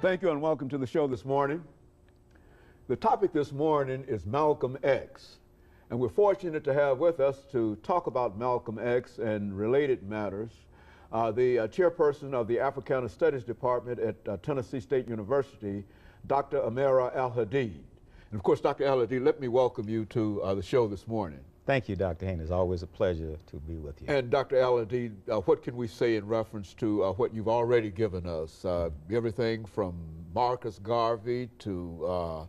Thank you and welcome to the show this morning. The topic this morning is Malcolm X, and we're fortunate to have with us to talk about Malcolm X and related matters the chairperson of the Africana Studies Department at Tennessee State University, Dr. AAl-Hadid. And of course, Dr. Al-Hadid, let me welcome you to the show this morning. Thank you, Dr. Haynes. It's always a pleasure to be with you. And Dr. Al-Hadid, what can we say in reference to what you've already given us? Everything from Marcus Garvey to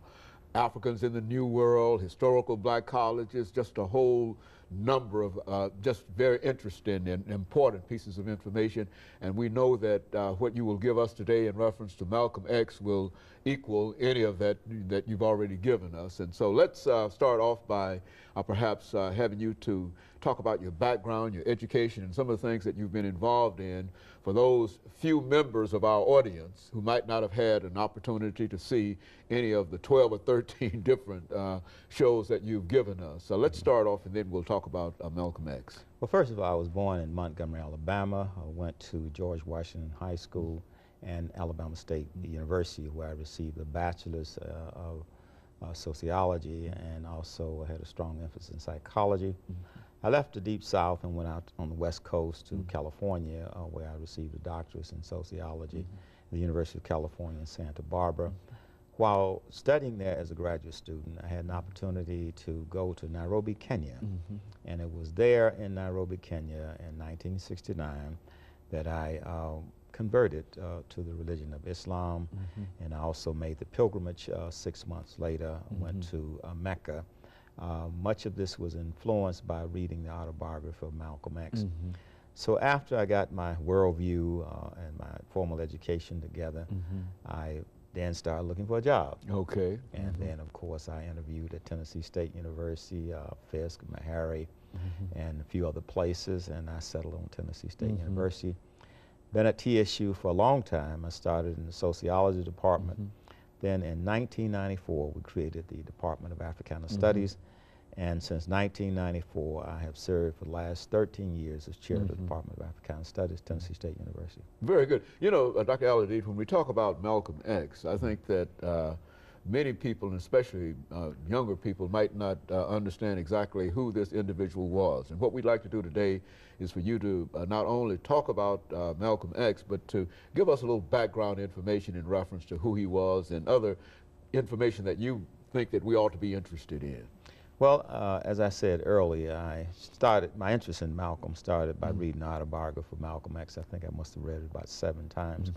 Africans in the New World, historical black colleges, just a whole number of just very interesting and important pieces of information. And we know that what you will give us today in reference to Malcolm X will equal any of that you've already given us. And so let's start off by perhaps having you to talk about your background, your education, and some of the things that you've been involved in for those few members of our audience who might not have had an opportunity to see any of the 12 or 13 different shows that you've given us. So let's start off and then we'll talk about Malcolm X. Well, first of all, I was born in Montgomery, Alabama. I went to George Washington High School and Alabama State University, where I received a bachelor's of sociology, and also had a strong emphasis in psychology. I left the Deep South and went out on the West Coast to California, where I received a doctorate in sociology at the University of California in Santa Barbara. While studying there as a graduate student, I had an opportunity to go to Nairobi, Kenya. And it was there in Nairobi, Kenya in 1969 that I converted to the religion of Islam, and I also made the pilgrimage 6 months later. Went to Mecca. Much of this was influenced by reading the autobiography of Malcolm X. So after I got my worldview and my formal education together, I then started looking for a job. Okay. And then, of course, I interviewed at Tennessee State University, Fisk, Meharry, and a few other places, and I settled on Tennessee State University. Been at TSU for a long time. I started in the sociology department. Then in 1994, we created the Department of Africana Studies. And since 1994, I have served for the last 13 years as chair of the Department of Africana Studies, Tennessee State University. Very good. You know, Dr. Al-Hadid, when we talk about Malcolm X, I think that many people, and especially younger people, might not understand exactly who this individual was. And what we'd like to do today is for you to not only talk about Malcolm X, but to give us a little background information in reference to who he was and other information that you think that we ought to be interested in. Well, as I said earlier, my interest in Malcolm started by reading the autobiography of Malcolm X. I think I must have read it about 7 times.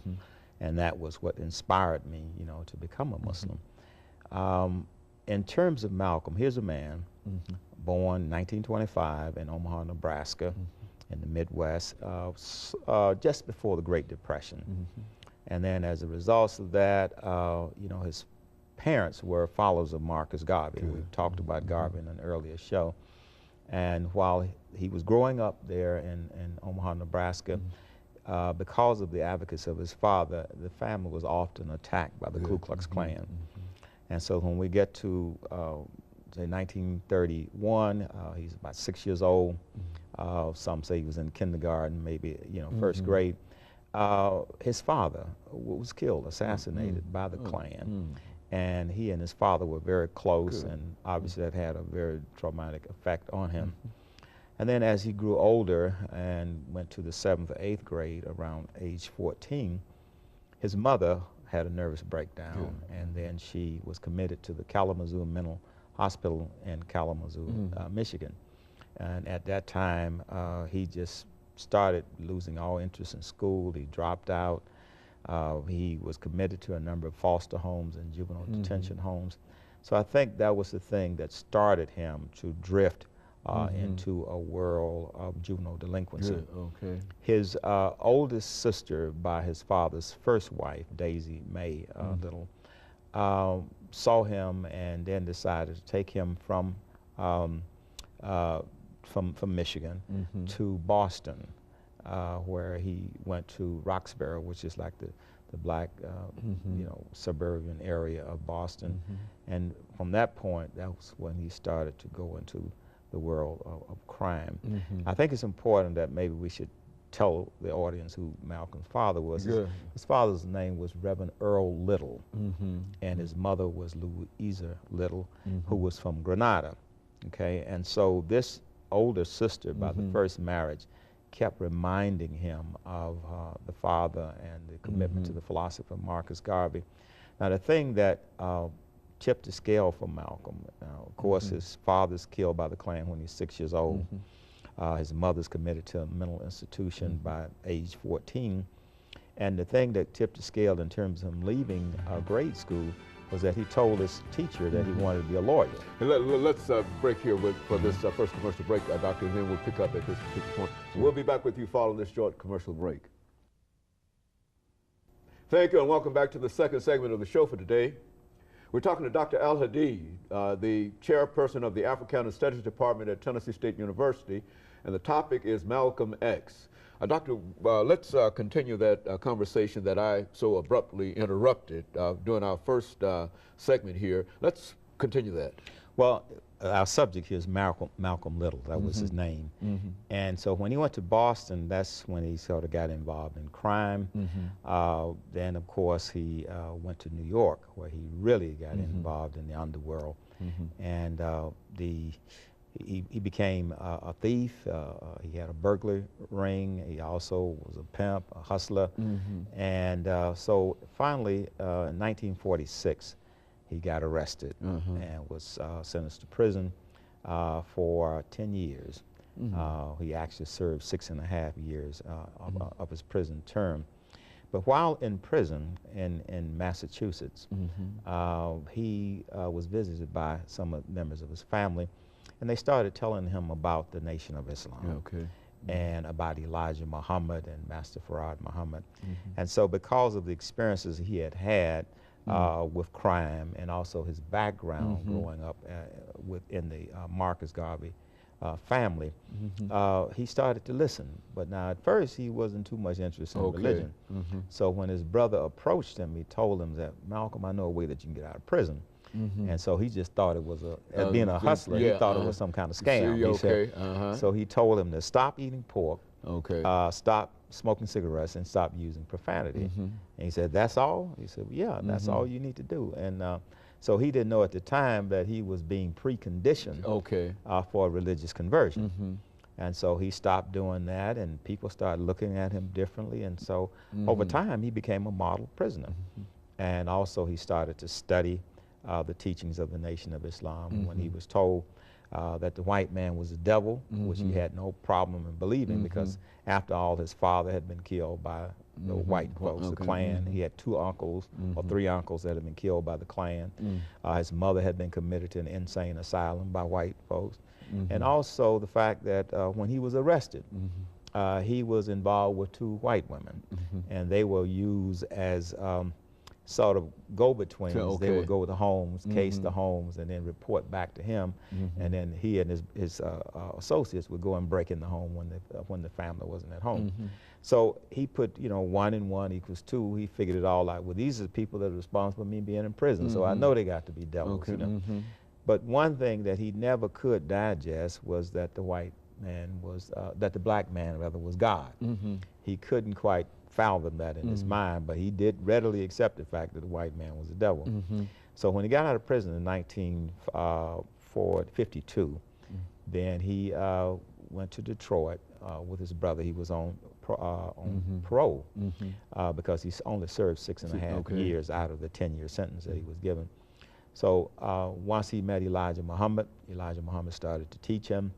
And that was what inspired me, you know, to become a Muslim. In terms of Malcolm, here's a man born 1925 in Omaha, Nebraska, in the Midwest, just before the Great Depression. And then as a result of that, you know, his parents were followers of Marcus Garvey. We've talked about Garvey in an earlier show. And while he was growing up there in Omaha, Nebraska, because of the advocacy of his father, the family was often attacked by the Ku Klux Klan. And so when we get to, say, 1931, he's about 6 years old. Some say he was in kindergarten, maybe, you know, first grade. His father was killed, assassinated by the Klan. And he and his father were very close, and obviously that had a very traumatic effect on him. And then as he grew older and went to the 7th or 8th grade, around age 14, his mother had a nervous breakdown, and then she was committed to the Kalamazoo Mental Hospital in Kalamazoo, Michigan. And at that time, he just started losing all interest in school. He dropped out. He was committed to a number of foster homes and juvenile detention homes. So I think that was the thing that started him to drift into a world of juvenile delinquency. His oldest sister, by his father's first wife, Daisy Mae Little, saw him and then decided to take him from Michigan to Boston, where he went to Roxbury, which is like the black, you know, suburban area of Boston. And from that point, that was when he started to go into the world of crime. I think it's important that maybe we should tell the audience who Malcolm's father was. Good. His father's name was Reverend Earl Little, and his mother was Louisa Little, who was from Grenada. Okay, and so this older sister, by the first marriage, kept reminding him of the father and the commitment to the philosopher Marcus Garvey. Now, the thing that tipped the scale for Malcolm, of course, his father's killed by the Klan when he's 6 years old. His mother's committed to a mental institution by age 14. And the thing that tipped the scale in terms of him leaving grade school was that he told his teacher that he wanted to be a lawyer. And let's break here for this first commercial break, Doctor, and then we'll pick up at this particular point. So we'll be back with you following this short commercial break. Thank you, and welcome back to the second segment of the show for today. We're talking to Dr. Al-Hadid, the chairperson of the Africana Studies Department at Tennessee State University, and the topic is Malcolm X. Doctor, let's continue that conversation that I so abruptly interrupted during our first segment here. Let's continue that. Well, our subject here is Malcolm Little. That was his name. And so when he went to Boston, that's when he sort of got involved in crime. Then, of course, he went to New York, where he really got involved in the underworld. And he became a thief. He had a burglary ring. He also was a pimp, a hustler. And so finally, in 1946, he got arrested and was sentenced to prison for 10 years. He actually served 6.5 years of his prison term. But while in prison in Massachusetts, he was visited by some members of his family, and they started telling him about the Nation of Islam. And about Elijah Muhammad and Master Farad Muhammad. And so because of the experiences he had had with crime and also his background growing up within the Marcus Garvey family, he started to listen. But now at first he wasn't too much interested in religion. So when his brother approached him, he told him that, Malcolm, I know a way that you can get out of prison. And so he just thought it was as being a hustler, he thought it was some kind of scam. He said, so he told him to stop eating pork, stop smoking cigarettes, and stop using profanity. And he said, that's all? He said, yeah, that's all you need to do. And so he didn't know at the time that he was being preconditioned for a religious conversion. And so he stopped doing that, and people started looking at him differently. And so over time, he became a model prisoner. And also he started to study the teachings of the Nation of Islam. When he was told that the white man was the devil, which he had no problem in believing, because after all, his father had been killed by the white folks, the Klan. He had 2 uncles or 3 uncles that had been killed by the Klan. His mother had been committed to an insane asylum by white folks. And also the fact that when he was arrested, he was involved with 2 white women, and they were used as sort of go-betweens. They would go to the homes, case the homes, and then report back to him. And then he and his associates would go and break in the home when the family wasn't at home. So he put, 1 and 1 equals 2. He figured it all out. Well, these are the people that are responsible for me being in prison, so I know they got to be devils. But one thing that he never could digest was that the white man was, that the black man rather was God. He couldn't quite fathom that in his mind, but he did readily accept the fact that the white man was the devil. So when he got out of prison in 1952, then he went to Detroit with his brother. He was on parole because he only served 6.5 years out of the 10-year sentence that he was given. So once he met Elijah Muhammad started to teach him.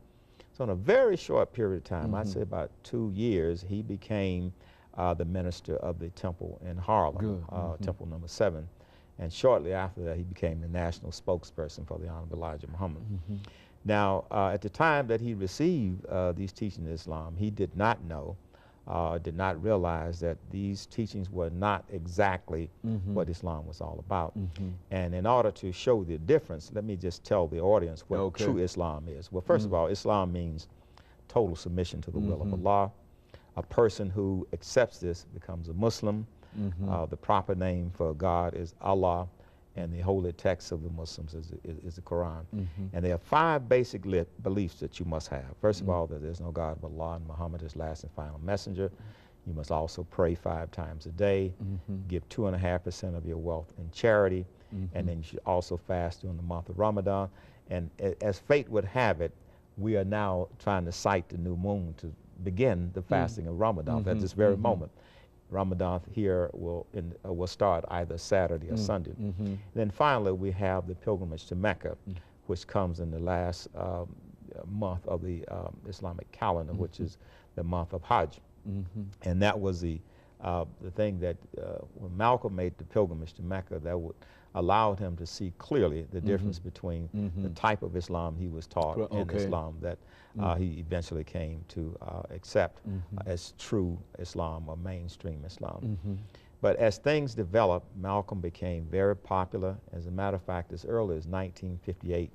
So in a very short period of time, I'd say about 2 years, he became the minister of the temple in Harlem, Temple number 7. And shortly after that, he became the national spokesperson for the Honorable Elijah Muhammad. Now, at the time that he received these teachings of Islam, he did not know, did not realize that these teachings were not exactly what Islam was all about. And in order to show the difference, let me just tell the audience what true Islam is. Well, first of all, Islam means total submission to the will of Allah. A person who accepts this becomes a Muslim. The proper name for God is Allah, and the holy text of the Muslims is the Quran. And there are 5 basic beliefs that you must have. First of all, that there's no God but Allah and Muhammad is last and final messenger. You must also pray 5 times a day, give 2.5% of your wealth in charity, and then you should also fast during the month of Ramadan. And as fate would have it, we are now trying to sight the new moon to begin the fasting of Ramadan at this very moment. Ramadan here will start either Saturday or Sunday. Then finally, we have the pilgrimage to Mecca, which comes in the last month of the Islamic calendar, which is the month of Hajj. And that was the thing that when Malcolm made the pilgrimage to Mecca, that would allowed him to see clearly the difference between the type of Islam he was taught and Islam that he eventually came to accept as true Islam or mainstream Islam. But as things developed, Malcolm became very popular. As a matter of fact, as early as 1958,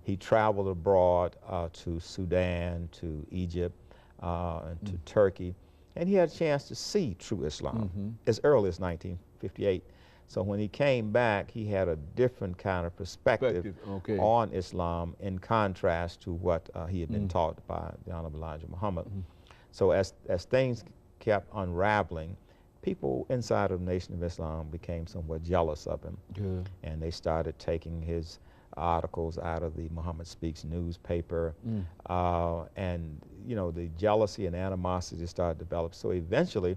he traveled abroad to Sudan, to Egypt, and to Turkey, and he had a chance to see true Islam as early as 1958. So when he came back, he had a different kind of perspective on Islam in contrast to what he had been taught by the Honorable Elijah Muhammad. So as things kept unraveling, people inside of the Nation of Islam became somewhat jealous of him. And they started taking his articles out of the Muhammad Speaks newspaper. And, you know, the jealousy and animosity started to develop. So eventually,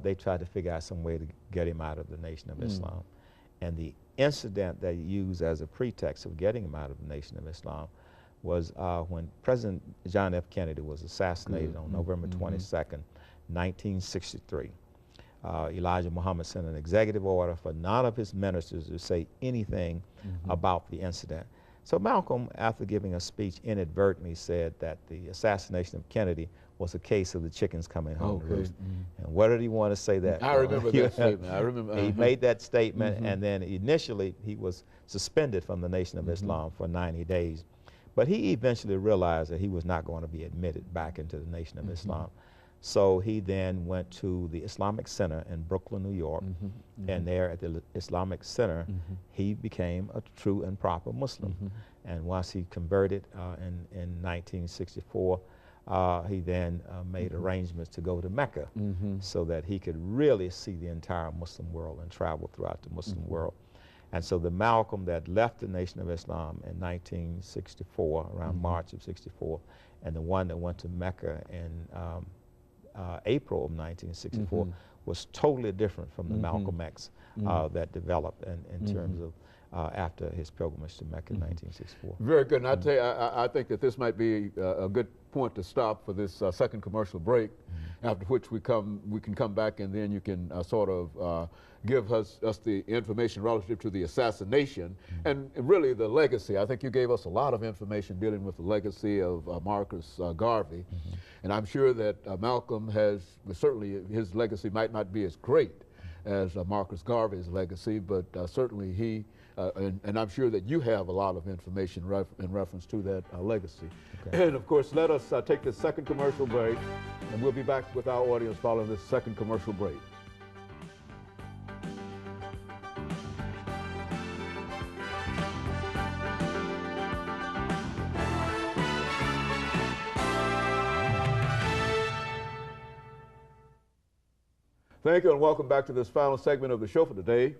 they tried to figure out some way to get him out of the Nation of Islam. And the incident that he used as a pretext of getting him out of the Nation of Islam was when President John F. Kennedy was assassinated on November 22nd, 1963. Elijah Muhammad sent an executive order for none of his ministers to say anything about the incident. So Malcolm, after giving a speech, inadvertently said that the assassination of Kennedy was a case of the chickens coming home to roost. And what did he want to say that? I remember that statement. I remember. He made that statement, and then initially he was suspended from the Nation of Islam for 90 days. But he eventually realized that he was not going to be admitted back into the Nation of Islam. So he then went to the Islamic Center in Brooklyn, New York, and there at the Islamic Center, he became a true and proper Muslim. And once he converted in 1964, he then made arrangements to go to Mecca so that he could really see the entire Muslim world and travel throughout the Muslim world. And so the Malcolm that left the Nation of Islam in 1964, around March of 64, and the one that went to Mecca in April of 1964 was totally different from the Malcolm X that developed in terms of after his pilgrimage to Mecca in 1964. Very good. And I tell you, I think that this might be a good point to stop for this second commercial break, after which we can come back and then you can sort of give us the information relative to the assassination and really the legacy. I think you gave us a lot of information dealing with the legacy of Marcus Garvey. And I'm sure that Malcolm has, certainly his legacy might not be as great as Marcus Garvey's legacy, but certainly he, and I'm sure that you have a lot of information in reference to that legacy. And of course, let us take this second commercial break, and we'll be back with our audience following this second commercial break. Thank you and welcome back to this final segment of the show for today.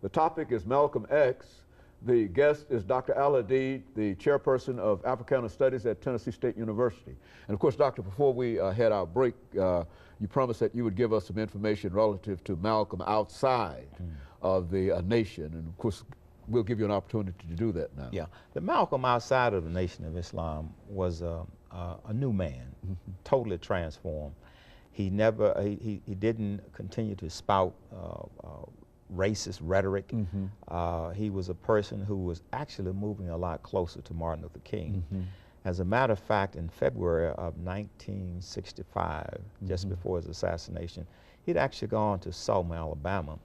The topic is Malcolm X. The guest is Dr. AAl-Hadid, the chairperson of Africana Studies at Tennessee State University. And of course, Doctor, before we had our break, you promised that you would give us some information relative to Malcolm outside of the nation. And of course, we'll give you an opportunity to do that now. Yeah, the Malcolm outside of the Nation of Islam was a new man, totally transformed. He never, he didn't continue to spout racist rhetoric. He was a person who was actually moving a lot closer to Martin Luther King. As a matter of fact, in February of 1965, just before his assassination, he'd actually gone to Selma, Alabama,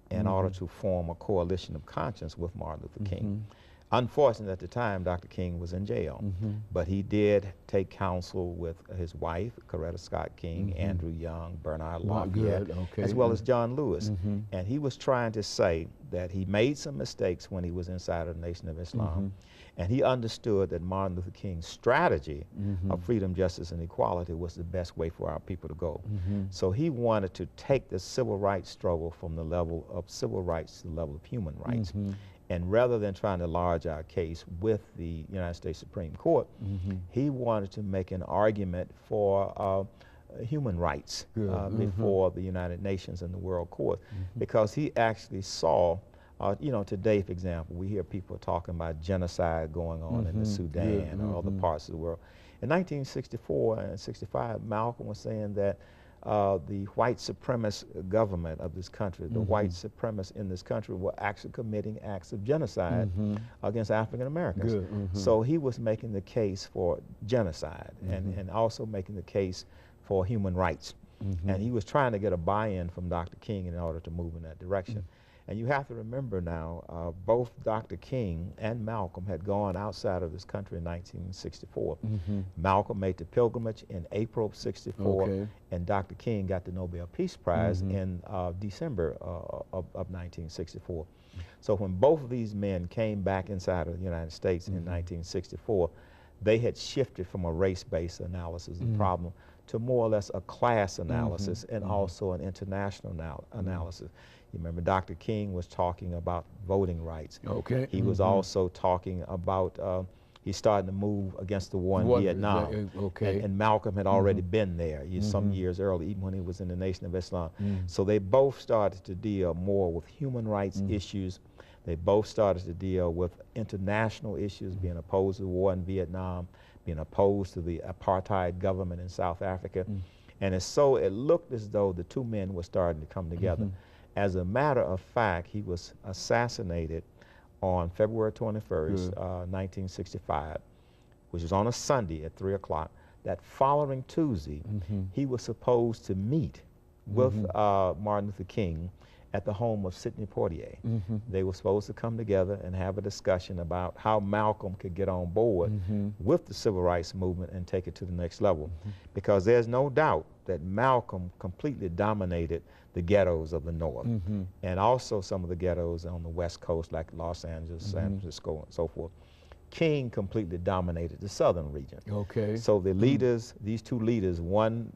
in order to form a coalition of conscience with Martin Luther King. Unfortunately, at the time, Dr. King was in jail, but he did take counsel with his wife, Coretta Scott King, Andrew Young, Bernard Lafayette, as well as John Lewis. And he was trying to say that he made some mistakes when he was inside of the Nation of Islam, and he understood that Martin Luther King's strategy of freedom, justice, and equality was the best way for our people to go. So he wanted to take the civil rights struggle from the level of civil rights to the level of human rights. And rather than trying to lodge our case with the United States Supreme Court, he wanted to make an argument for human rights before the United Nations and the World Court, because he actually saw, you know, today, for example, we hear people talking about genocide going on in the Sudan or other parts of the world. In 1964 and 65, Malcolm was saying that the white supremacist government of this country, the white supremacists in this country were actually committing acts of genocide against African Americans. So he was making the case for genocide and also making the case for human rights. And he was trying to get a buy-in from Dr. King in order to move in that direction. And you have to remember now, both Dr. King and Malcolm had gone outside of this country in 1964. Malcolm made the pilgrimage in April of '64, and Dr. King got the Nobel Peace Prize in December of 1964. So when both of these men came back inside of the United States in 1964, they had shifted from a race-based analysis of the problem to more or less a class analysis and also an international analysis. You remember Dr. King was talking about voting rights. He was also talking about, he started to move against the war in Vietnam. And Malcolm had already been there some years early, even when he was in the Nation of Islam. So they both started to deal more with human rights issues. They both started to deal with international issues, being opposed to the war in Vietnam, being opposed to the apartheid government in South Africa. And so it looked as though the two men were starting to come together. As a matter of fact, he was assassinated on February 21st, 1965, which was on a Sunday at 3 o'clock. That following Tuesday, he was supposed to meet with Martin Luther King at the home of Sidney Poitier. They were supposed to come together and have a discussion about how Malcolm could get on board with the civil rights movement and take it to the next level. Because there's no doubt that Malcolm completely dominated the ghettos of the North, and also some of the ghettos on the West Coast, like Los Angeles, San Francisco, and so forth. King completely dominated the southern region. So the leaders, these two leaders, one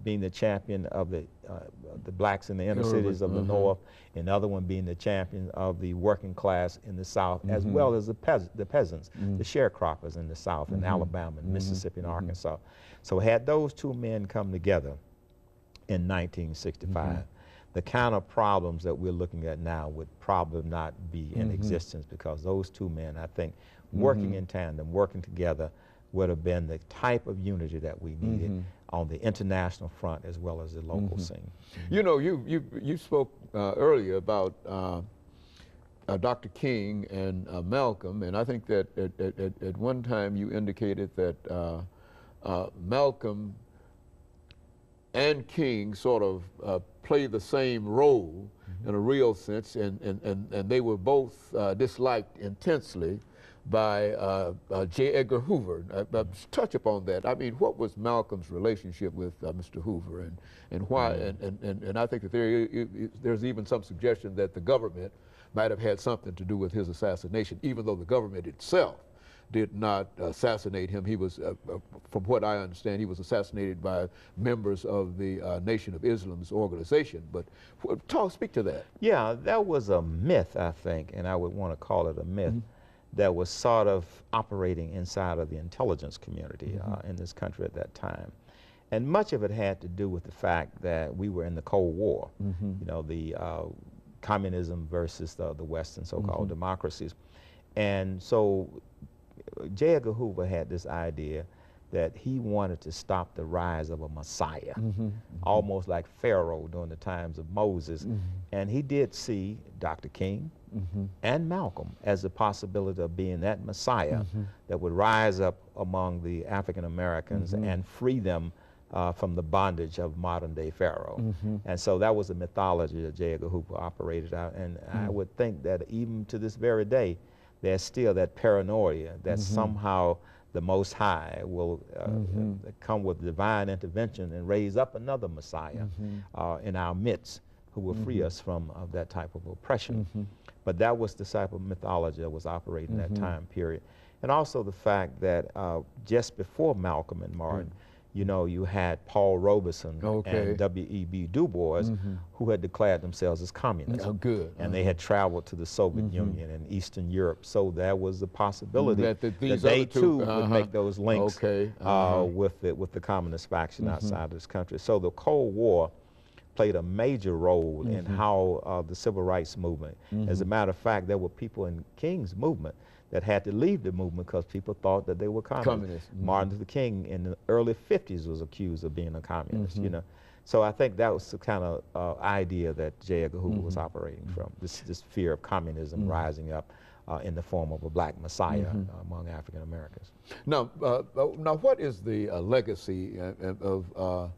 being the champion of the blacks in the inner cities of the North, and the other one being the champion of the working class in the South, as well as the peasants, the sharecroppers in the South, in Alabama, and Mississippi, and Arkansas. So had those two men come together in 1965, the kind of problems that we're looking at now would probably not be in existence, because those two men, I think, working in tandem, working together, would have been the type of unity that we needed on the international front as well as the local scene. You know, you spoke earlier about Dr. King and Malcolm, and I think that at one time you indicated that Malcolm and King sort of play the same role in a real sense, and they were both disliked intensely by J. Edgar Hoover. Touch upon that. I mean, what was Malcolm's relationship with Mr. Hoover, and why? And I think that there's even some suggestion that the government might have had something to do with his assassination, even though the government itself did not assassinate him. He was, from what I understand, he was assassinated by members of the Nation of Islam's organization. But speak to that. Yeah, that was a myth, I think, and I would want to call it a myth, that was sort of operating inside of the intelligence community in this country at that time. And much of it had to do with the fact that we were in the Cold War, you know, the communism versus the Western so-called democracies. And so J. Edgar Hoover had this idea that he wanted to stop the rise of a Messiah, almost like Pharaoh during the times of Moses. And he did see Dr. King and Malcolm as the possibility of being that Messiah that would rise up among the African Americans and free them from the bondage of modern day Pharaoh. And so that was the mythology that J. Edgar Hoover operated out. And I would think that even to this very day, there's still that paranoia that somehow the Most High will come with divine intervention and raise up another Messiah in our midst who will free us from that type of oppression. But that was the type of mythology that was operating that time period. And also the fact that just before Malcolm and Martin, you know, you had Paul Robeson and W.E.B. Du Bois who had declared themselves as communists. Oh, good. And they had traveled to the Soviet Union and Eastern Europe. So there was the possibility that they too would make those links with the communist faction outside of this country. So the Cold War played a major role in how the civil rights movement. As a matter of fact, there were people in King's movement that had to leave the movement because people thought that they were communists. Martin Luther King in the early 50s was accused of being a communist, you know. So I think that was the kind of idea that J. Edgar Hoover was operating from, this fear of communism rising up in the form of a black messiah among African Americans. Now, what is the legacy of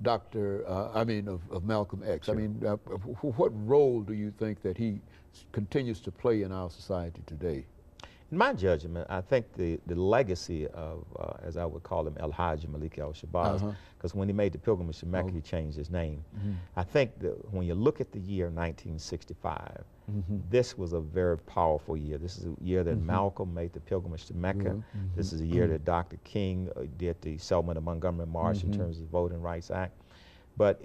of Malcolm X? Sure. I mean, what role do you think that he continues to play in our society today? In my judgment, I think the legacy of, as I would call him, El-Hajj Malik al-Shabazz, because when he made the pilgrimage to Mecca, he changed his name. I think that when you look at the year 1965, this was a very powerful year. This is a year that Malcolm made the pilgrimage to Mecca. This is a year that Dr. King did the Selma to Montgomery March in terms of the Voting Rights Act. But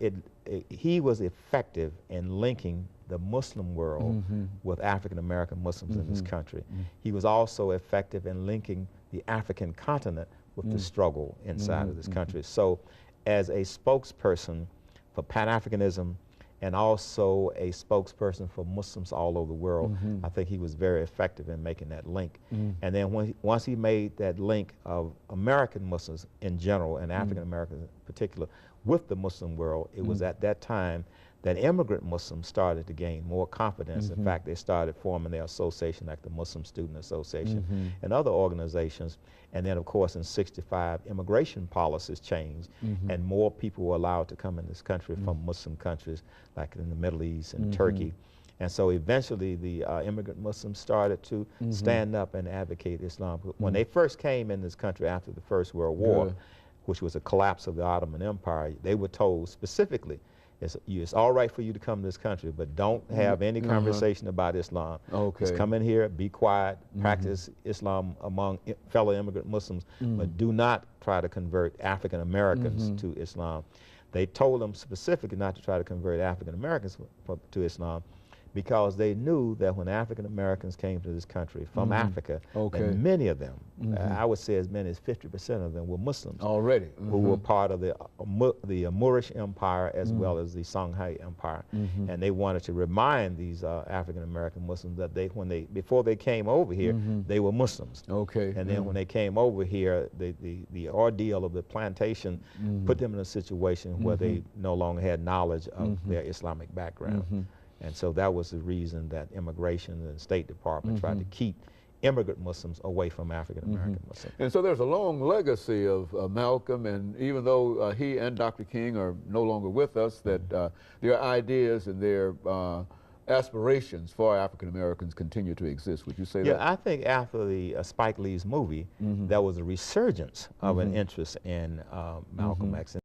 he was effective in linking the Muslim world with African-American Muslims in this country. He was also effective in linking the African continent with the struggle inside of this country. So as a spokesperson for Pan-Africanism and also a spokesperson for Muslims all over the world, I think he was very effective in making that link. And then once he made that link of American Muslims in general and African-Americans in particular with the Muslim world, it was at that time that immigrant Muslims started to gain more confidence. In fact, they started forming their association like the Muslim Student Association and other organizations. And then, of course, in '65, immigration policies changed and more people were allowed to come in this country from Muslim countries like in the Middle East and Turkey. And so eventually the immigrant Muslims started to stand up and advocate Islam. When they first came in this country after the First World War, which was a collapse of the Ottoman Empire, they were told specifically, it's all right for you to come to this country, but don't have any conversation about Islam. Just come in here, be quiet, practice Islam among fellow immigrant Muslims, but do not try to convert African Americans to Islam. They told them specifically not to try to convert African Americans to Islam because they knew that when African Americans came to this country from Africa, and many of them, I would say as many as 50% of them were Muslims already, who were part of the Moorish Empire as well as the Songhai Empire, and they wanted to remind these African American Muslims that before they came over here, they were Muslims. And then when they came over here, the ordeal of the plantation put them in a situation where they no longer had knowledge of their Islamic background. And so that was the reason that immigration and the State Department tried to keep immigrant Muslims away from African-American Muslims. And so there's a long legacy of Malcolm, and even though he and Dr. King are no longer with us, that their ideas and their aspirations for African-Americans continue to exist. Would you say that? Yeah, I think after the Spike Lee's movie, there was a resurgence of an interest in Malcolm X.